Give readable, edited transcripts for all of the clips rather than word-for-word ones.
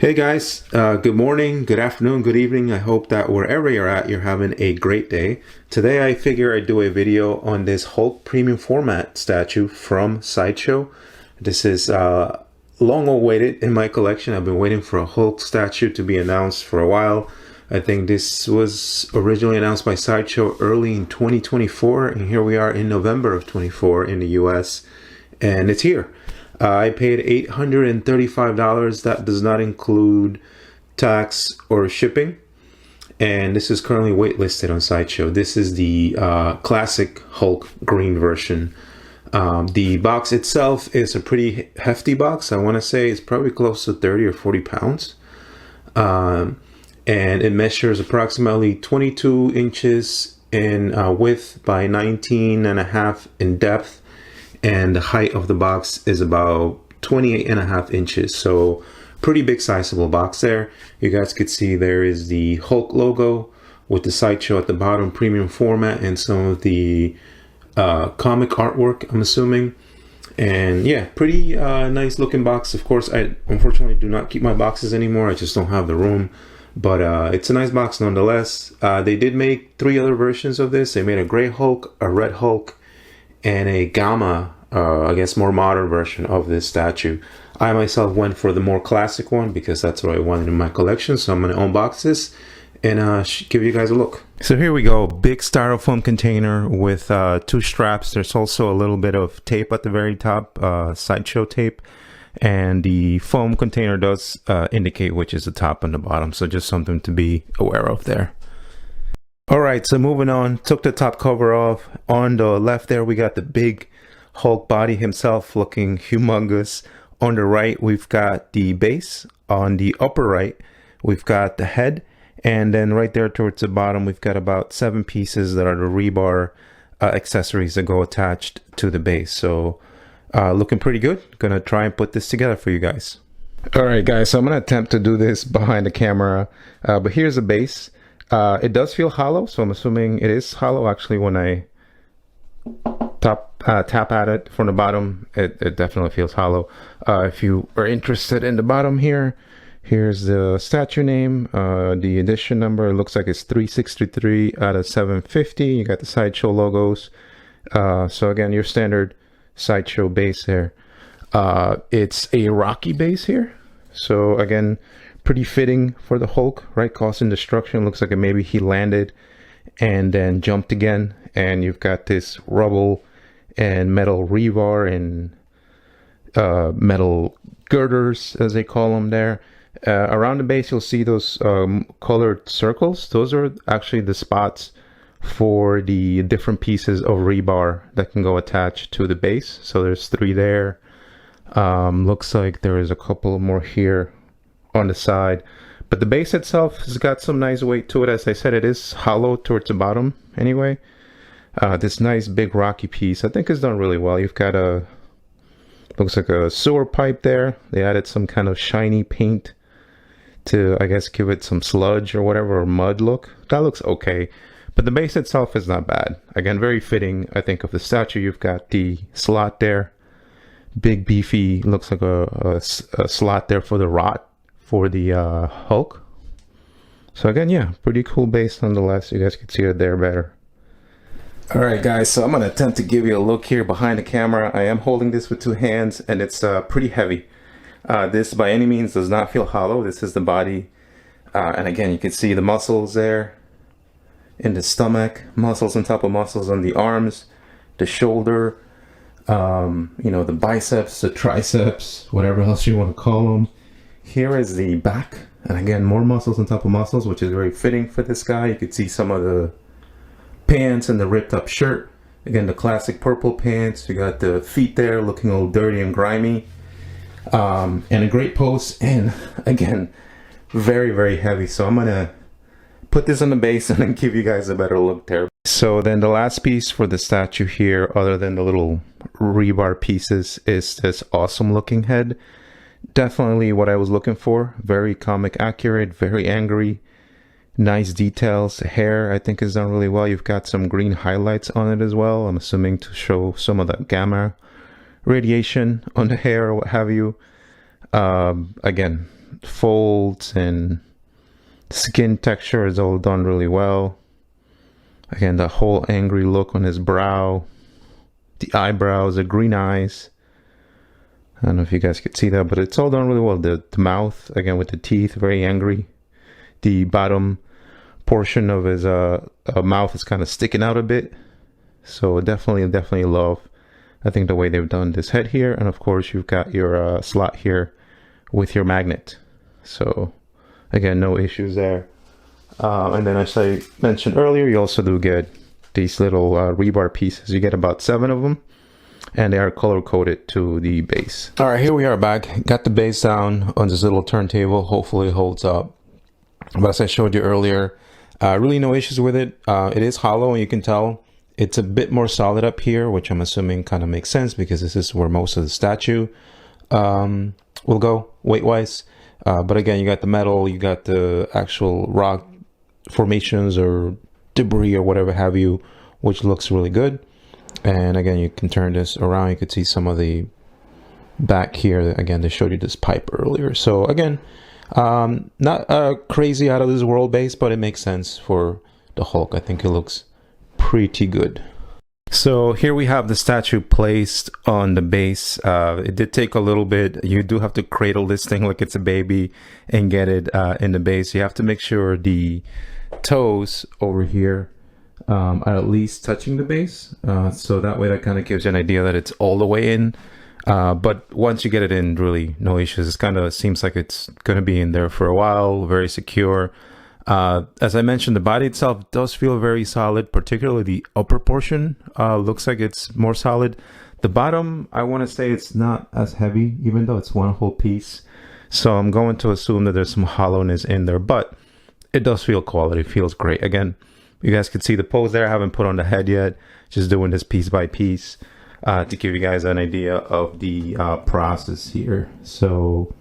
Hey guys, good morning, good afternoon, good evening. I hope that wherever you're at, you're having a great day. Today I figure I'd do a video on this Hulk premium format statue from Sideshow. This is long awaited in my collection. I've been waiting for a Hulk statue to be announced for a while. I think this was originally announced by Sideshow early in 2024, and here we are in November of 24 in the US, and it's here. I paid $835. That does not include tax or shipping. And this is currently waitlisted on Sideshow. This is the classic Hulk green version. The box itself is a pretty hefty box. I want to say it's probably close to 30 or 40 pounds. And it measures approximately 22 inches in width by 19.5 in depth. And the height of the box is about 28.5 inches. So pretty big sizable box there. You guys could see there is the Hulk logo with the Sideshow at the bottom, premium format, and some of the comic artwork, I'm assuming. And yeah, pretty nice looking box. Of course, I unfortunately do not keep my boxes anymore. I just don't have the room. But it's a nice box nonetheless. They did make 3 other versions of this. They made a gray Hulk, a red Hulk, and a gamma, I guess more modern version of this statue. I myself went for the more classic one because that's what I wanted in my collection. So I'm going to unbox this and give you guys a look. So here we go, big styrofoam container with 2 straps. There's also a little bit of tape at the very top, Sideshow tape. And the foam container does indicate which is the top and the bottom. So just something to be aware of there. Alright, so moving on, took the top cover off. On the left there we got the big Hulk body himself looking humongous. On the right we've got the base. On the upper right we've got the head. And then right there towards the bottom we've got about 7 pieces that are the rebar accessories that go attached to the base. So looking pretty good. Gonna try and put this together for you guys. Alright guys, so I'm gonna attempt to do this behind the camera. But here's the base. It does feel hollow, so I'm assuming it is hollow. Actually, when I tap at it from the bottom, it definitely feels hollow. If you are interested in the bottom here, here's the statue name, the edition number. It looks like it's 363 out of 750. You got the Sideshow logos. So again, your standard Sideshow base there. It's a rocky base here. So again, pretty fitting for the Hulk, right? Causing destruction. Looks like maybe he landed and then jumped again. And you've got this rubble and metal rebar and metal girders, as they call them there. Around the base, you'll see those colored circles. Those are actually the spots for the different pieces of rebar that can go attached to the base. So there's 3 there. Looks like there is a couple more here on the side, but the base itself has got some nice weight to it. As I said, it is hollow towards the bottom anyway. This nice big rocky piece I think is done really well. You've got a, looks like a sewer pipe there. They added some kind of shiny paint to, I guess, give it some sludge or whatever, or mud look. That looks okay, but the base itself is not bad. Again, very fitting, I think, of the statue. You've got the slot there, big beefy, looks like a slot there for the rot for the Hulk. So again, yeah, pretty cool base nonetheless. You guys can see it there better. Alright guys, so I'm going to attempt to give you a look here behind the camera. I am holding this with 2 hands and it's pretty heavy. This by any means does not feel hollow. This is the body. And again, you can see the muscles there in the stomach, muscles on top of muscles on the arms, the shoulder, you know, the biceps, the triceps, whatever else you want to call them. Here is the back, and again, more muscles on top of muscles, which is very fitting for this guy. You can see some of the pants and the ripped up shirt. Again, the classic purple pants. You got the feet there looking all dirty and grimy. And a great pose, and again, very, very heavy. So I'm gonna put this on the base and then give you guys a better look there. So then the last piece for the statue here, other than the little rebar pieces, is this awesome looking head. Definitely what I was looking for. Very comic accurate, very angry, nice details. Hair I think is done really well. You've got some green highlights on it as well. I'm assuming to show some of the gamma radiation on the hair or what have you. Again, folds and skin texture is all done really well. Again, the whole angry look on his brow, the eyebrows, the green eyes. I don't know if you guys could see that, but it's all done really well. The mouth, again, with the teeth, very angry. The bottom portion of his mouth is kind of sticking out a bit. So definitely love, I think, the way they've done this head here. And of course, you've got your slot here with your magnet. So again, no issues there. And then as I mentioned earlier, you also do get these little rebar pieces. You get about 7 of them. And they are color coded to the base. All right, here we are back. Got the base down on this little turntable. Hopefully it holds up. But as I showed you earlier, really no issues with it. It is hollow, and you can tell it's a bit more solid up here, which I'm assuming kind of makes sense because this is where most of the statue will go weight-wise. But again, you got the metal, you got the actual rock formations or debris or whatever have you, which looks really good. And again, you can turn this around. You could see some of the back here. Again, they showed you this pipe earlier. So again, not crazy out of this world base, but it makes sense for the Hulk. I think it looks pretty good. So here we have the statue placed on the base. It did take a little bit. You do have to cradle this thing like it's a baby and get it in the base. You have to make sure the toes over here are at least touching the base, so that way that kind of gives you an idea that it's all the way in, but once you get it in, really no issues. It kind of seems like it's going to be in there for a while, very secure. As I mentioned, the body itself does feel very solid, particularly the upper portion looks like it's more solid. The bottom, I want to say it's not as heavy, even though it's one whole piece, so I'm going to assume that there's some hollowness in there, but it does feel quality. It feels great. Again, you guys can see the pose there. I haven't put on the head yet. Just doing this piece by piece to give you guys an idea of the process here. So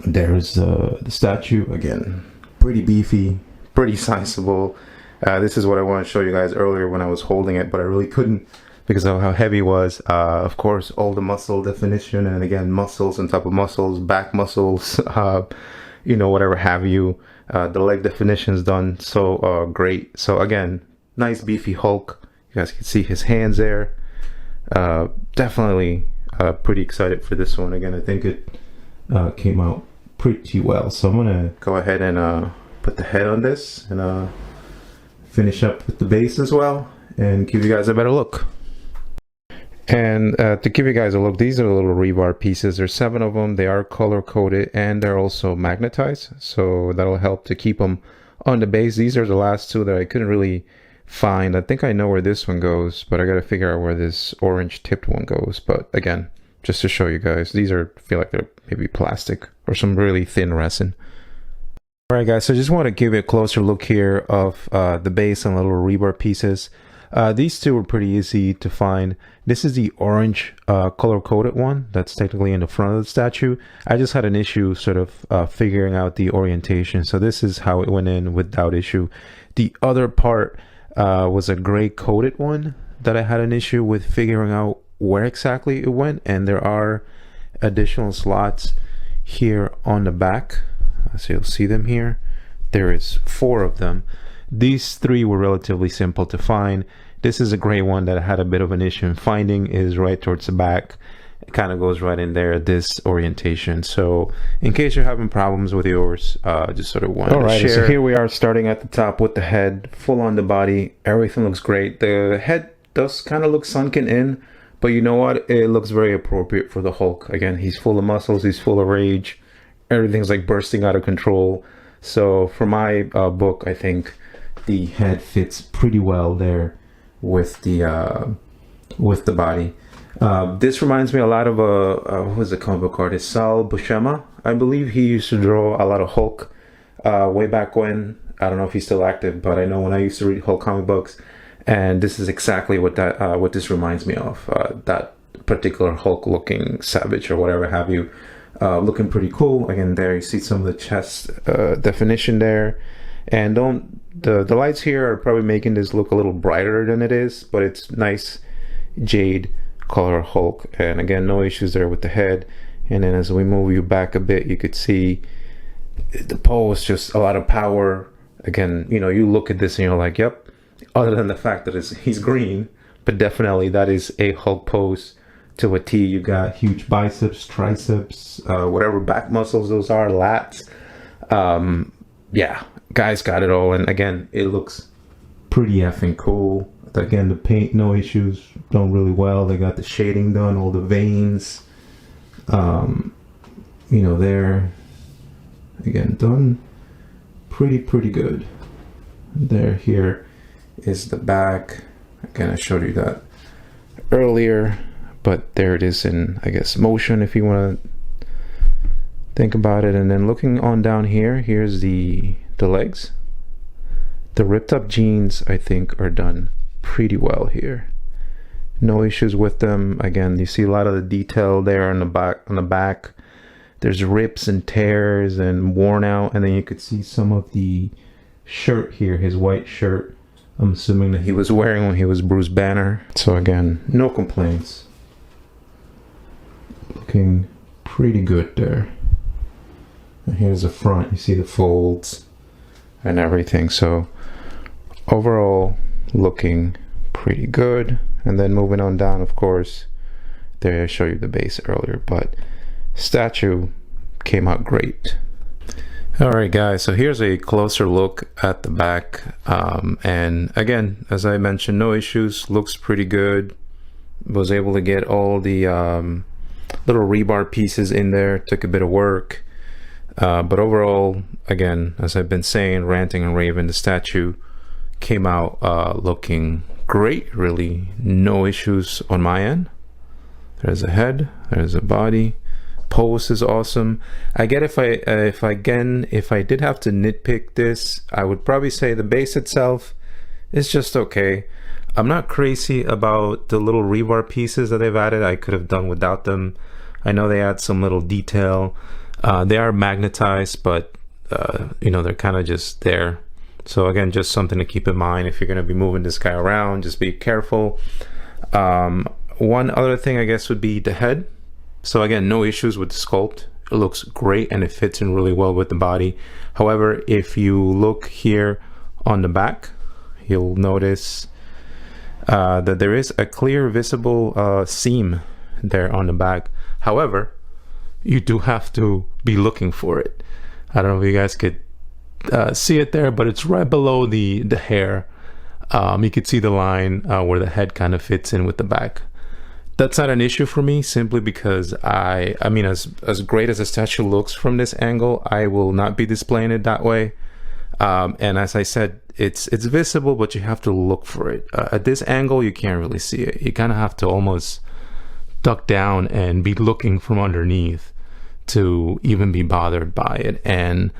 there's the statue. Again, pretty beefy, pretty sizable. This is what I wanted to show you guys earlier when I was holding it, but I really couldn't because of how heavy it was. Of course, all the muscle definition, and again, muscles on top of muscles, back muscles, you know, whatever have you. The leg definition is done so great. So again, nice beefy Hulk. You guys can see his hands there. Definitely pretty excited for this one. Again, I think it came out pretty well. So I'm gonna go ahead and put the head on this and finish up with the base as well and give you guys a better look. And to give you guys a look, these are the little rebar pieces. There's 7 of them. They are color coded and they're also magnetized, so that'll help to keep them on the base. These are the last 2 that I couldn't really find. I think I know where this one goes, but I got to figure out where this orange tipped one goes. But again, just to show you guys, these feel like they're maybe plastic or some really thin resin. All right, guys, so I just want to give you a closer look here of the base and little rebar pieces. These 2 were pretty easy to find. This is the orange color coded one that's technically in the front of the statue. I just had an issue sort of figuring out the orientation, so this is how it went in without issue. The other part was a gray coated one that I had an issue with figuring out where exactly it went, and there are additional slots here on the back, so you'll see them here. There is 4 of them. These 3 were relatively simple to find. This is a gray one that I had a bit of an issue in finding, is right towards the back. It kind of goes right in there, this orientation. So in case you're having problems with yours, just sort of wanted to share. So here we are starting at the top with the head, full on the body. Everything looks great. The head does kind of look sunken in, but you know what? It looks very appropriate for the Hulk. Again, he's full of muscles, he's full of rage. Everything's like bursting out of control. So for my book, I think the head fits pretty well there with the body. This reminds me a lot of what was the comic book artist, Sal Buscema. I believe he used to draw a lot of Hulk way back when. I don't know if he's still active, but I know when I used to read Hulk comic books, and this is exactly what what this reminds me of. That particular Hulk looking savage or whatever have you, looking pretty cool. Again, there you see some of the chest definition there, and the lights here are probably making this look a little brighter than it is, but it's nice jade color Hulk. And again, no issues there with the head. And then as we move you back a bit, you could see the pose, just a lot of power. Again, you know, you look at this and you're like, yep, other than the fact that he's green, but definitely that is a Hulk pose to a T. You got huge biceps, triceps, whatever back muscles those are, lats. Yeah, guys got it all. And again, it looks pretty effing cool. Again, the paint, no issues, done really well. They got the shading done, all the veins, you know, there. Again, done pretty good. There, here is the back. Again, I showed you that earlier, but there it is in, I guess, motion if you want to think about it. And then looking on down here, here's the legs. The ripped up jeans, I think, are done pretty well here. No issues with them. Again, you see a lot of the detail there on the back. There's rips and tears and worn out, and then you could see some of the shirt here, his white shirt. I'm assuming that he was wearing when he was Bruce Banner. So again, no complaints. Looking pretty good there. And here's the front. You see the folds and everything. So overall, looking pretty good. And then moving on down, of course, there I showed you the base earlier, but statue came out great. All right, guys, so here's a closer look at the back. And again, as I mentioned, no issues, looks pretty good. Was able to get all the little rebar pieces in there, took a bit of work. But overall, again, as I've been saying, ranting and raving, the statue came out looking great, really no issues on my end. There's a head, there's a body. Pose is awesome. I get if I did have to nitpick this, I would probably say the base itself is just okay. I'm not crazy about the little rebar pieces that they've added. I could have done without them. I know they add some little detail. They are magnetized, but you know, they're kind of just there. So again, just something to keep in mind if you're going to be moving this guy around. Just be careful. One other thing, I guess, would be the head. So again, no issues with the sculpt. It looks great and it fits in really well with the body. However, if you look here on the back, you'll notice that there is a clear visible seam there on the back. However, you do have to be looking for it. I don't know if you guys could see it there, but it's right below the hair. You could see the line where the head kind of fits in with the back. That's not an issue for me, simply because I mean, as great as the statue looks from this angle, I will not be displaying it that way. And as I said, it's visible, but you have to look for it. At this angle, you can't really see it. You kind of have to almost duck down and be looking from underneath to even be bothered by it. And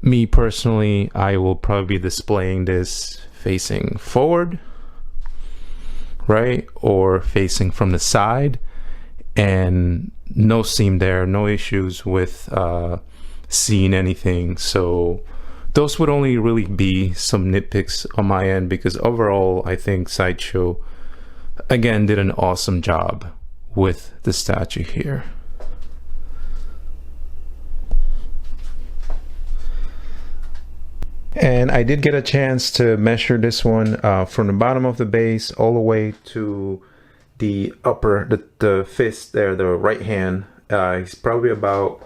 me personally, I will probably be displaying this facing forward, right, or facing from the side, and no seam there, no issues with seeing anything. So those would only really be some nitpicks on my end, because overall I think Sideshow again did an awesome job with the statue here. And I did get a chance to measure this one from the bottom of the base all the way to the upper, the fist there, the right hand. It's probably about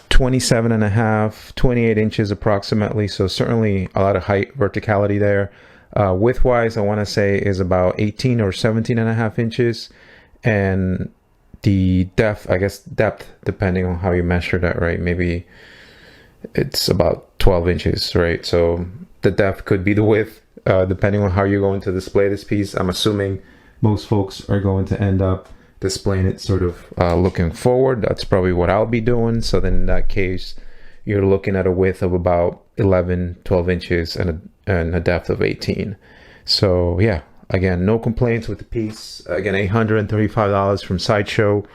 27.5, 28 inches approximately. So certainly a lot of height, verticality there. Width wise, I want to say is about 18 or 17.5 inches. And the depth, I guess depth, depending on how you measure that, right? Maybe it's about 12 inches, right? So the depth could be the width, depending on how you're going to display this piece. I'm assuming most folks are going to end up displaying it sort of looking forward. That's probably what I'll be doing. So then in that case, you're looking at a width of about 11, 12 inches and a depth of 18. So yeah, again, no complaints with the piece. Again, $835 from Sideshow.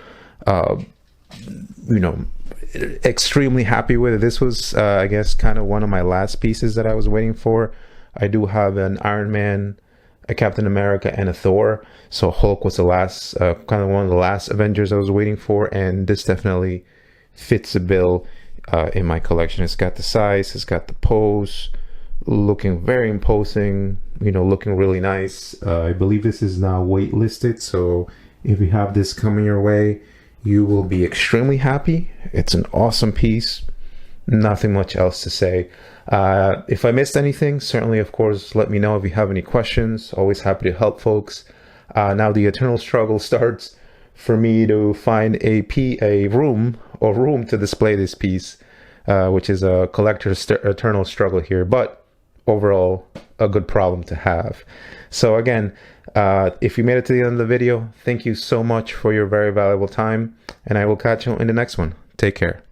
You know, extremely happy with it. This was I guess kind of one of my last pieces that I was waiting for. I do have an Iron Man a Captain America, and a Thor. So Hulk was the last, kind of one of the last Avengers I was waiting for, and this definitely fits the bill in my collection. It's got the size, it's got the pose, looking very imposing, you know, looking really nice. I believe this is now waitlisted, so if you have this coming your way, you will be extremely happy. It's an awesome piece. Nothing much else to say. If I missed anything, certainly, of course, let me know if you have any questions. Always happy to help folks. Now the eternal struggle starts for me to find a room to display this piece, which is a collector's eternal struggle here, but overall a good problem to have. So again, if you made it to the end of the video, thank you so much for your very valuable time, and I will catch you in the next one. Take care.